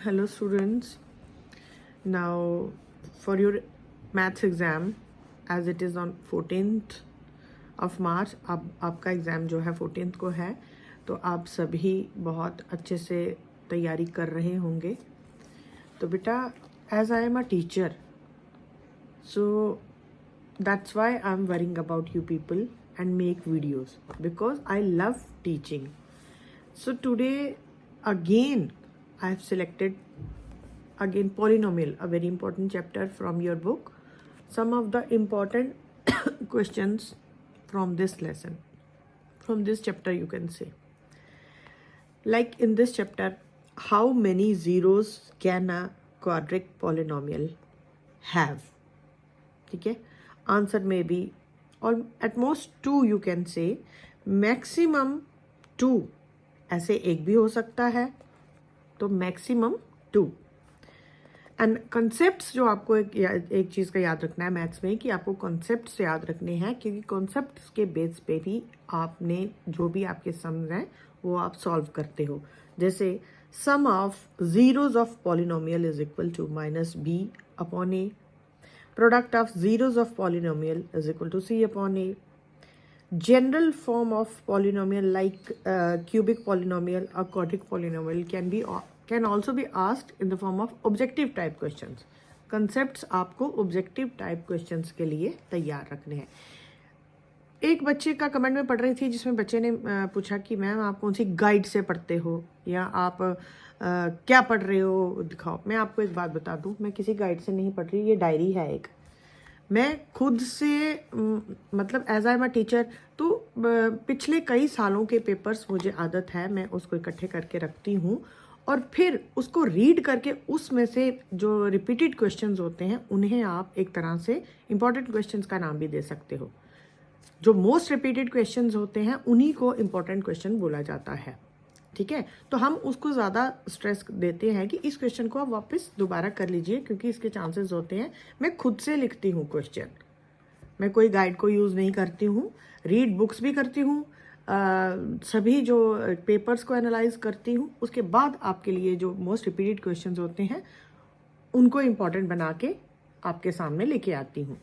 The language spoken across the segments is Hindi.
Hello students, now for your maths exam as it is on 14th of March, अब आपका एग्ज़ाम जो है 14th को है, तो आप सभी बहुत अच्छे से तैयारी कर रहे होंगे। तो बेटा, as I am a teacher, so that's why I'm worrying about you people and make videos because I love teaching. So today again I have selected polynomial, a very important chapter from your book. Some of the important questions from this lesson, from this chapter you can say. Like in this chapter, how many zeros can a quadratic polynomial have? Okay, answer may be or at most 2 you can say, maximum 2, ऐसे एक भी हो सकता है, तो मैक्सिमम 2। एंड कॉन्सेप्ट्स जो आपको एक चीज़ का याद रखना है मैथ्स में कि आपको कॉन्सेप्ट्स याद रखने हैं, क्योंकि कॉन्सेप्ट्स के बेस पे भी आपने जो भी आपके सम्स हैं वो आप सॉल्व करते हो। जैसे sum of zeros of polynomial is equal to -b upon a, product of zeros of polynomial is equal to c upon a, general form of polynomial like cubic polynomial or quadratic polynomial can also be asked in the form of objective type questions. concepts आपको objective type questions के लिए तैयार रखने हैं। एक बच्चे का कमेंट में पढ़ रही थी जिसमें बच्चे ने पूछा कि मैम आप कौन सी गाइड से पढ़ते हो या आप क्या पढ़ रहे हो, दिखाओ। मैं आपको एक बात बता दूं, मैं किसी गाइड से नहीं पढ़ रही, ये डायरी है एक। मैं खुद से मतलब as I am a teacher, तो पिछले कई सालों के पेपर्स मुझे आदत है, मैं उसको इकट्ठे करके रखती हूँ और फिर उसको रीड करके उसमें से जो रिपीटेड क्वेश्चंस होते हैं उन्हें आप एक तरह से इंपॉर्टेंट क्वेश्चंस का नाम भी दे सकते हो। जो मोस्ट रिपीटेड क्वेश्चंस होते हैं उन्हीं को इंपॉर्टेंट क्वेश्चन बोला जाता है, ठीक है। तो हम उसको ज़्यादा स्ट्रेस देते हैं कि इस क्वेश्चन को आप वापस दोबारा कर लीजिए, क्योंकि इसके चांसेस होते हैं। मैं खुद से लिखती हूँ क्वेश्चन, मैं कोई गाइड को यूज़ नहीं करती हूँ, रीड बुक्स भी करती हूँ, सभी जो पेपर्स को एनालाइज करती हूँ, उसके बाद आपके लिए जो मोस्ट रिपीटेड क्वेश्चंस होते हैं उनको इम्पॉर्टेंट बना के आपके सामने लेके आती हूँ।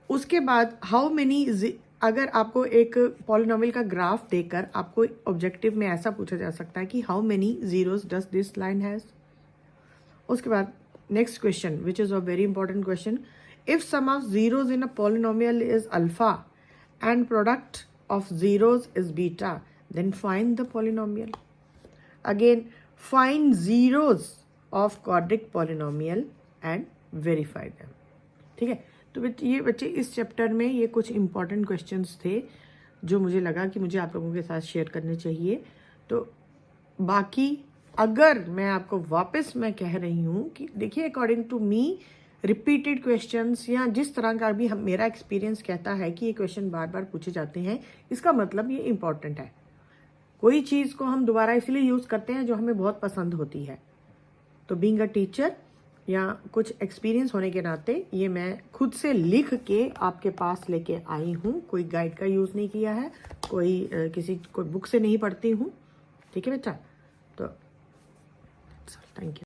उसके बाद हाउ मेनी, अगर आपको एक पॉलिनोमियल का ग्राफ देकर आपको ऑब्जेक्टिव में ऐसा पूछा जा सकता है कि how many zeros does this line has. उसके बाद next question which is a very important question, if sum of zeros in a polynomial is alpha and product of zeros is beta, then find the polynomial. Again find zeros of quadratic polynomial and verify them, ठीक है। तो ये बच्चे इस चैप्टर में ये कुछ इंपॉर्टेंट क्वेश्चंस थे जो मुझे लगा कि मुझे आप लोगों के साथ शेयर करने चाहिए। तो बाकी अगर मैं आपको वापस मैं कह रही हूँ कि देखिए, according to me repeated questions या जिस तरह का भी मेरा एक्सपीरियंस कहता है कि ये क्वेश्चन बार बार पूछे जाते हैं, इसका मतलब ये इंपॉर्टेंट है। कोई चीज़ को हम दोबारा इसलिए यूज़ करते हैं जो हमें बहुत पसंद होती है। तो बीइंग अ टीचर या कुछ एक्सपीरियंस होने के नाते ये मैं खुद से लिख के आपके पास लेके आई हूँ, कोई गाइड का यूज़ नहीं किया है, कोई बुक से नहीं पढ़ती हूँ, ठीक है बेटा। तो थैंक यू।